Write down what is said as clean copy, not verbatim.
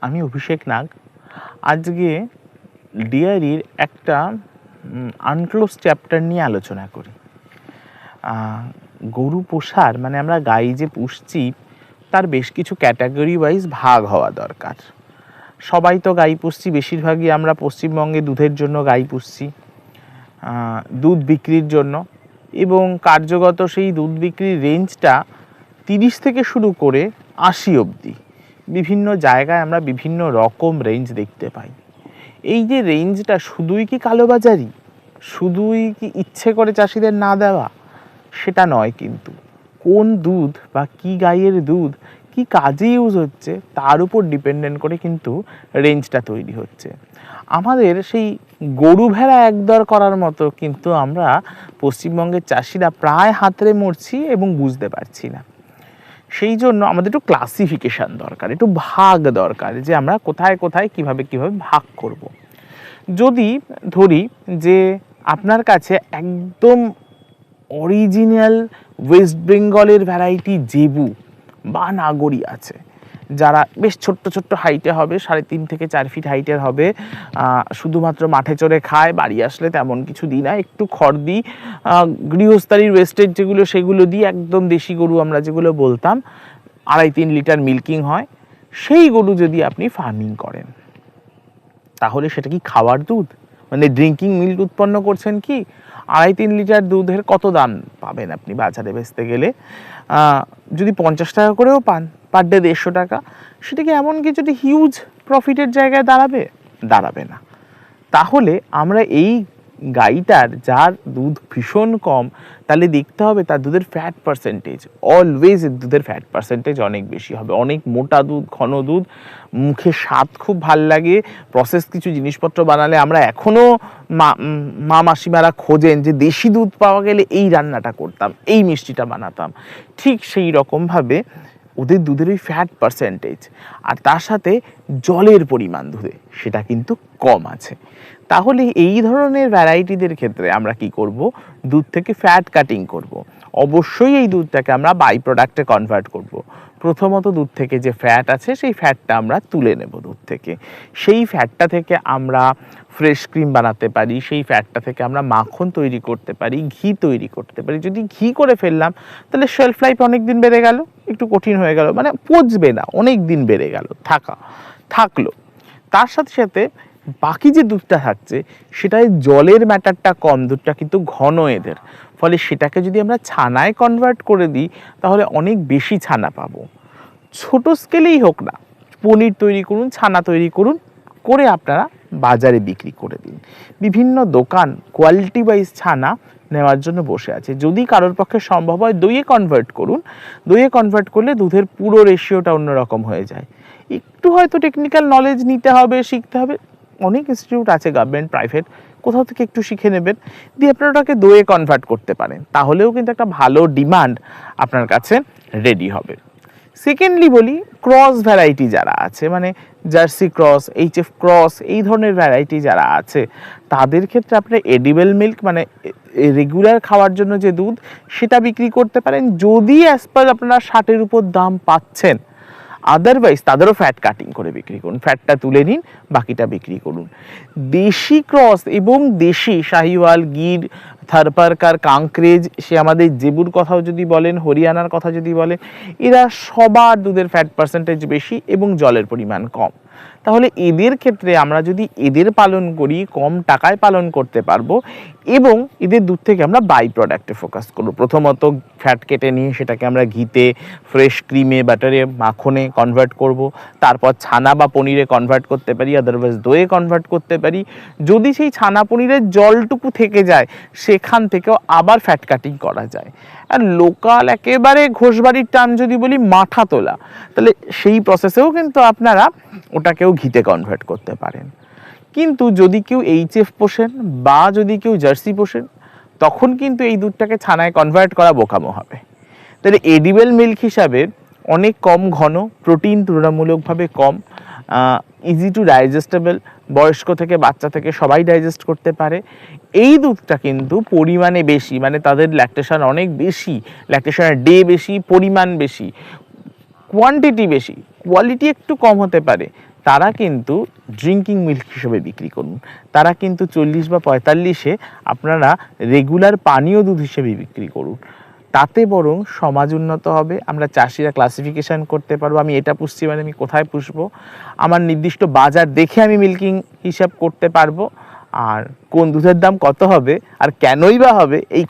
আমি অভিষেক নাগ। আজকে ডেয়ারির একটা আনক্লোজ চ্যাপ্টার নিয়ে আলোচনা করি। গরু পোষার মানে আমরা গাই যে পুষছি তার বেশ কিছু ক্যাটাগরি ওয়াইজ ভাগ হওয়া দরকার। সবাই তো গাই পুষছি, বেশিরভাগই আমরা পশ্চিমবঙ্গে দুধের জন্য গাই পুষছি, দুধ বিক্রির জন্য, এবং কার্যগত সেই দুধ বিক্রির রেঞ্জটা 30 থেকে শুরু করে 80 অবধি বিভিন্ন জায়গায় আমরা বিভিন্ন রকম রেঞ্জ দেখতে পাই। এই যে রেঞ্জটা শুধুই কি কালোবাজারি, শুধুই কি ইচ্ছে করে চাষিদের না দেওয়া, সেটা নয়। কিন্তু কোন দুধ বা কি গাইয়ের দুধ কি কাজে ইউজ হচ্ছে তার উপর ডিপেন্ডেন্ট করে কিন্তু রেঞ্জটা তৈরি হচ্ছে। আমাদের সেই গরু ভেড়া একদর করার মতো কিন্তু আমরা পশ্চিমবঙ্গের চাষিরা প্রায় হাতড়ে মরছি এবং বুঝতে পারছি না। সেই জন্য আমাদের একটু ক্লাসিফিকেশান দরকার, একটু ভাগ দরকার, যে আমরা কোথায় কোথায় কিভাবে ভাগ করব। যদি ধরি যে আপনার কাছে একদম অরিজিনাল ওয়েস্ট বেঙ্গলের ভ্যারাইটি জেবু বা নাগরি আছে, যারা বেশ ছোট্ট ছোট্ট হাইটে হবে, 3.5 থেকে 4 ফিট হাইটের হবে, শুধুমাত্র মাঠে চড়ে খায়, বাড়ি আসলে তেমন কিছু দিই না, একটু খড় দিই, গৃহস্থালির ওয়েস্টেজ যেগুলো সেগুলো দিই, একদম দেশি গরু আমরা যেগুলো বলতাম, 2.5-3 লিটার মিল্কিং হয়, সেই গরু যদি আপনি ফার্মিং করেন তাহলে সেটা কি খাওয়ার দুধ, মানে ড্রিঙ্কিং মিল্ক উৎপন্ন করছেন কি? 2.5-3 লিটার দুধের কত দাম পাবেন আপনি বাজারে বেচতে গেলে? যদি 50 টাকা করেও পান, পার ডে 150 টাকা, সেটা কি এমন কিছুটি হিউজ প্রফিটের জায়গায় দাঁড়াবে না। তাহলে আমরা এই গাইটার যার দুধ ভীষণ কম, তাহলে দেখতে হবে তার দুধের ফ্যাট পার্সেন্টেজ, অলওয়েজ দুধের ফ্যাট পার্সেন্টেজ অনেক বেশি হবে, অনেক মোটা দুধ, ঘন দুধ, মুখে স্বাদ খুব ভাল লাগে। প্রসেস কিছু জিনিসপত্র বানালে আমরা এখনও মা মাসিমারা খোঁজেন যে দেশি দুধ পাওয়া গেলে এই রান্নাটা করতাম, এই মিষ্টিটা বানাতাম। ঠিক সেই রকমভাবে ওদের দুধের ওই ফ্যাট পার্সেন্টেজ আর তার সাথে জলের পরিমাণ দুধে সেটা কিন্তু কম আছে। তাহলে এই ধরনের ভ্যারাইটিদের ক্ষেত্রে আমরা কি করব? দুধ থেকে ফ্যাট কাটিং করব। অবশ্যই এই দুধটাকে আমরা বাই প্রোডাক্টে কনভার্ট করব। প্রথমত দুধ থেকে যে ফ্যাট আছে সেই ফ্যাটটা আমরা তুলে নেব দুধ থেকে। সেই ফ্যাটটা থেকে আমরা ফ্রেশ ক্রিম বানাতে পারি, সেই ফ্যাটটা থেকে আমরা মাখন তৈরি করতে পারি, ঘি তৈরি করতে পারি। যদি ঘি করে ফেললাম তাহলে শেলফ লাইফ অনেক দিন বেড়ে গেল, একটু কঠিন হয়ে গেল, মানে পচবে না, অনেক দিন বেড়ে গেল, থাকলো। তার সাথে সাথে বাকি যে দুধটা থাকছে সেটায় জলের ম্যাটারটা কম, দুধটা কিন্তু ঘন এদের, ফলে সেটাকে যদি আমরা ছানায় কনভার্ট করে দিই তাহলে অনেক বেশি ছানা পাবো। ছোট স্কেলেই হোক না, পনির তৈরি করুন, ছানা তৈরি করুন, করে আপনারা বাজারে বিক্রি করে দিন। বিভিন্ন দোকান কোয়ালিটি ওয়াইজ ছানা নেওয়ার জন্য বসে আছে। যদি কারোর পক্ষে সম্ভব হয় দইয়ে কনভার্ট করুন, দইয়ে কনভার্ট করলে দুধের পুরো রেশিওটা অন্যরকম হয়ে যায়। একটু হয়তো টেকনিক্যাল নলেজ নিতে হবে, শিখতে হবে, অনেক ইনস্টিটিউট আছে গভর্নমেন্ট প্রাইভেট, কোথাও থেকে একটু শিখে নেবেন, দিয়ে আপনারা ওটাকে দইয়ে কনভার্ট করতে পারেন, তাহলেও কিন্তু একটা ভালো ডিমান্ড আপনার কাছে রেডি হবে। সেকেন্ডলি বলি, ক্রস ভ্যারাইটি যারা আছে, মানে জার্সি ক্রস, এইচএফ ক্রস, এই ধরনের ভ্যারাইটি যারা আছে, তাদের ক্ষেত্রে আপনারা এডিবল মিল্ক মানে রেগুলার খাওয়ার জন্য যে দুধ সেটা বিক্রি করতে পারেন, যদি অ্যাজ পার আপনারা 60-এর উপর দাম পাচ্ছেন। আদারওয়াইজ তাদেরও ফ্যাট কাটিং করে বিক্রি করুন, ফ্যাটটা তুলে নিন, বাকিটা বিক্রি করুন। দেশি ক্রস এবং দেশি শাহিওয়াল, গির, থারপারকার, কাংক্রেজ, সে আমাদের জেবুর কথাও যদি বলেন, হরিয়ানার কথা যদি বলেন, এরা সবার দুধের ফ্যাট পার্সেন্টেজ বেশি এবং জলের পরিমাণ কম। তাহলে এদের ক্ষেত্রে আমরা যদি এদের পালন করি, কম টাকায় পালন করতে পারবো এবং এদের দুধ থেকে আমরা বাই প্রোডাক্টে ফোকাস করবো। প্রথমত ফ্যাট কেটে নিয়ে সেটাকে আমরা ঘিতে, ফ্রেশ ক্রিমে, বাটারে, মাখনে কনভার্ট করব, তারপর ছানা বা পনিরে কনভার্ট করতে পারি, আদারওয়াইজ দইয়ে কনভার্ট করতে পারি। যদি সেই ছানা পনিরের জলটুকু থেকে যায় সেখান থেকেও আবার ফ্যাট কাটিং করা যায়। আর লোকাল একেবারে ঘোষবাড়ির টার্ম যদি বলি, মাঠা তোলা, তাহলে সেই প্রসেসেও কিন্তু আপনারা ওটাকেও ঘিতে কনভার্ট করতে পারেন। কিন্তু যদি কেউ এইচএফ পোষেন বা যদি কেউ জার্সি পোষেন, তখন কিন্তু এই দুধটাকে ছানায় কনভার্ট করা বোকামো হবে। তাহলে এডিবল মিল্ক হিসাবে অনেক কম ঘন, প্রোটিন তুলনামূলকভাবে কম, ইজি টু ডাইজেস্টেবল, বয়স্ক থেকে বাচ্চা থেকে সবাই ডাইজেস্ট করতে পারে, এই দুধটা কিন্তু পরিমাণে বেশি, মানে তাদের ল্যাকটেশন অনেক বেশি, ল্যাকটেশনের ডে বেশি, পরিমাণ বেশি, কোয়ান্টিটি বেশি, কোয়ালিটি একটু কম হতে পারে, তারা কিন্তু ড্রিঙ্কিং মিল্ক হিসেবে বিক্রি করুন। তারা কিন্তু 40 বা 45-এ আপনারা রেগুলার পানীয় দুধ হিসেবে বিক্রি করুন। তাতে বরং সমাজ উন্নত হবে, আমরা চাষিরা ক্লাসিফিকেশন করতে পারবো, আমি এটা পুষছি মানে আমি কোথায় পুষবো, আমার নির্দিষ্ট বাজার দেখে আমি মিল্কিং হিসাব করতে পারবো, আর কোন দুধের দাম কত হবে আর কেনই বা হবে এই